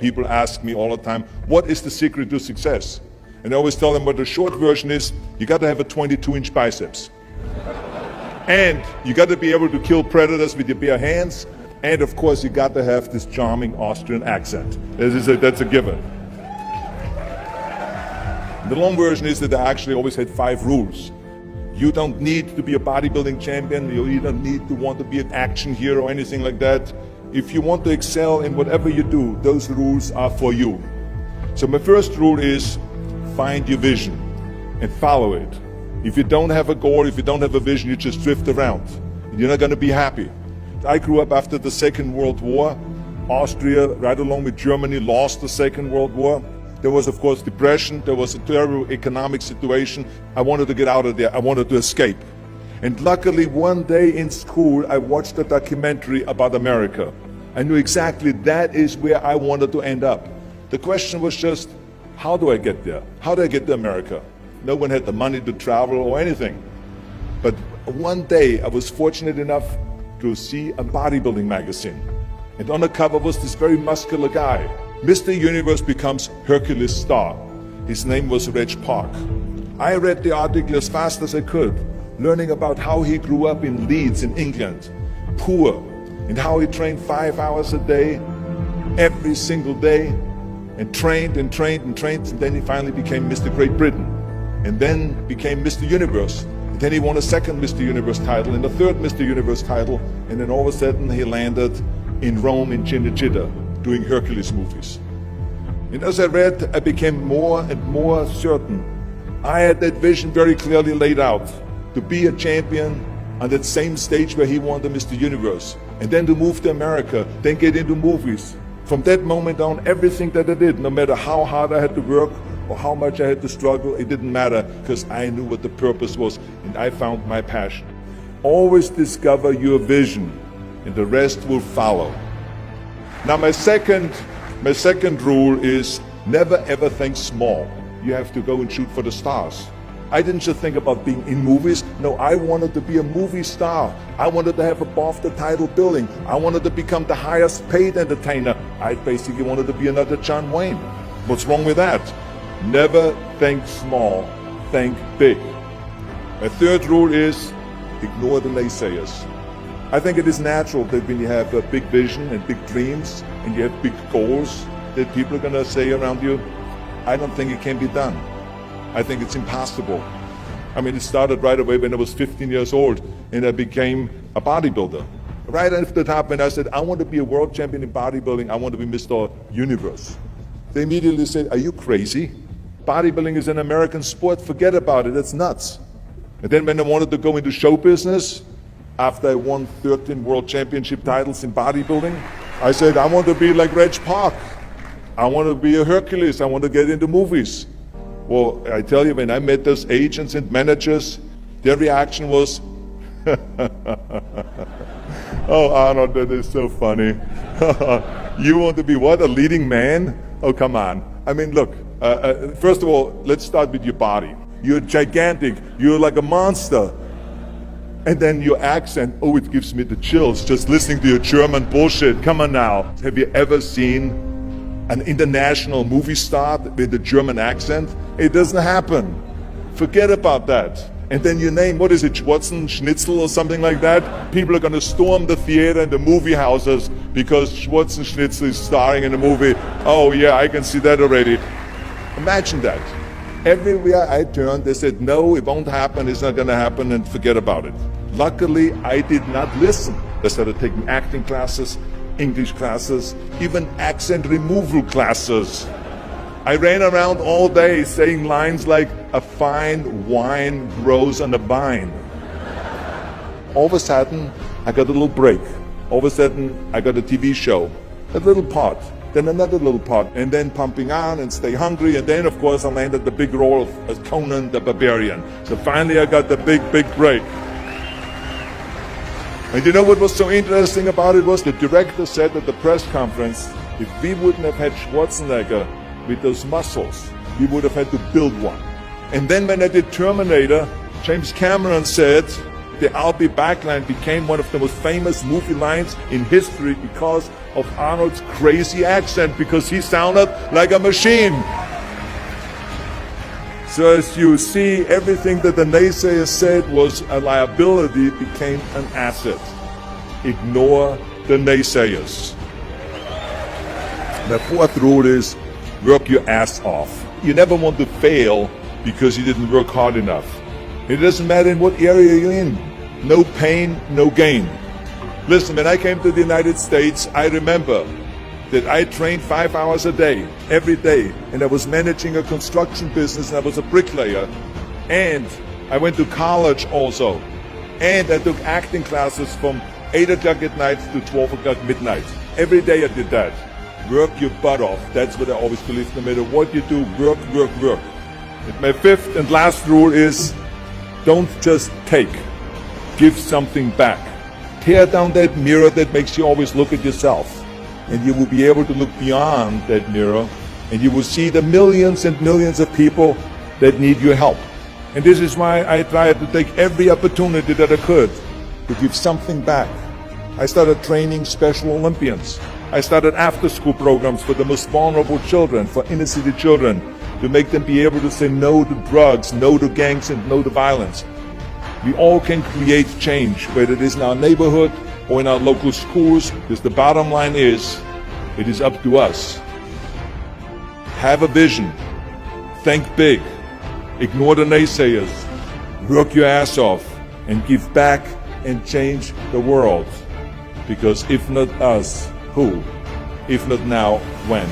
people ask me all the time, what is the secret to success? And I always tell them, well, the short version is, you got to have a 22-inch biceps. And you got to be able to kill predators with your bare hands. And of course, you got to have this charming Austrian accent. That's a given. The long version is that I actually always had 5 rules. You don't need to be a bodybuilding champion. You don't need to want to be an action hero or anything like that. If you want to excel in whatever you do, those rules are for you. So my first rule is find your vision and follow it. If you don't have a goal, if you don't have a vision, you just drift around. You're not going to be happy. I grew up after the Second World War. Austria, right along with Germany, lost the Second World War. There was, of course, depression. There was a terrible economic situation. I wanted to get out of there. I wanted to escape. And luckily, one day in school, I watched a documentary about America. I knew exactly that is where I wanted to end up. The question was just, how do I get there? How do I get to America? No one had the money to travel or anything. But one day, I was fortunate enough to see a bodybuilding magazine. And on the cover was this very muscular guy. Mr. Universe becomes Hercules star. His name was Reg Park. I read the article as fast as I could, learning about how he grew up in Leeds in England, poor, and how he trained 5 hours a day, every single day, and trained and trained and trained, and then he finally became Mr. Great Britain, and then became Mr. Universe. And then he won a second Mr. Universe title and a third Mr. Universe title, and then all of a sudden he landed in Rome in Cinecittà, doing Hercules movies. And as I read, I became more and more certain. I had that vision very clearly laid out, to be a champion on that same stage where he won the Mr. Universe, and then to move to America, then get into movies. From that moment on, everything that I did, no matter how hard I had to work or how much I had to struggle, it didn't matter, because I knew what the purpose was, and I found my passion. Always discover your vision, and the rest will follow. Now my second rule is never ever think small. You have to go and shoot for the stars. I didn't just think about being in movies. No, I wanted to be a movie star. I wanted to have above the title billing. I wanted to become the highest paid entertainer. I basically wanted to be another John Wayne. What's wrong with that? Never think small, think big. My third rule is ignore the naysayers. I think it is natural that when you have a big vision and big dreams and you have big goals, that people are going to say around you, I don't think it can be done. I think it's impossible. I mean, it started right away when I was 15 years old and I became a bodybuilder. Right after the top, when I said, I want to be a world champion in bodybuilding, I want to be Mr. Universe. They immediately said, are you crazy? Bodybuilding is an American sport, forget about it, it's nuts. And then when I wanted to go into show business, after I won 13 world championship titles in bodybuilding, I said, I want to be like Reg Park. I want to be a Hercules. I want to get into movies. Well, I tell you, when I met those agents and managers, their reaction was, oh, Arnold, that is so funny. You want to be what, a leading man? Oh, come on. I mean, look, first of all, let's start with your body. You're gigantic. You're like a monster. And then your accent, oh, it gives me the chills just listening to your German bullshit. Come on now. Have you ever seen an international movie star with a German accent? It doesn't happen. Forget about that. And then your name, what is it, Schnitzel or something like that? People are going to storm the theater and the movie houses because Schnitzel is starring in a movie. Oh yeah, I can see that already. Imagine that. Everywhere I turned, they said, no, it won't happen, it's not going to happen, and forget about it. Luckily, I did not listen. I started taking acting classes, English classes, even accent removal classes. I ran around all day saying lines like, a fine wine grows on a vine. All of a sudden, I got a little break. All of a sudden, I got a TV show, a little part. Then another little part, and then Pumping On and Stay Hungry, and then of course I landed the big role as Conan the Barbarian. So finally I got the big break. And you know what was so interesting about it was the director said at the press conference, if we wouldn't have had Schwarzenegger with those muscles, we would have had to build one. And then when I did Terminator, James Cameron said, the "I'll be back" line became one of the most famous movie lines in history because of Arnold's crazy accent, because he sounded like a machine. So as you see, everything that the naysayers said was a liability became an asset. Ignore the naysayers. The fourth rule is work your ass off. You never want to fail because you didn't work hard enough. It doesn't matter in what area you're in. No pain, no gain. Listen, when I came to the United States, I remember that I trained 5 hours a day, every day, and I was managing a construction business, and I was a bricklayer, and I went to college also, and I took acting classes from 8 o'clock at night to 12 o'clock midnight. Every day I did that. Work your butt off. That's what I always believe. No matter what you do, work, work, work. And my fifth and last rule is don't just take. Give something back. Tear down that mirror that makes you always look at yourself. And you will be able to look beyond that mirror, and you will see the millions and millions of people that need your help. And this is why I tried to take every opportunity that I could to give something back. I started training Special Olympians. I started after-school programs for the most vulnerable children, for inner-city children, to make them be able to say no to drugs, no to gangs, and no to violence. We all can create change, whether it is in our neighborhood or in our local schools, because the bottom line is, it is up to us. Have a vision. Think big. Ignore the naysayers. Work your ass off and give back and change the world. Because if not us, who? If not now, when?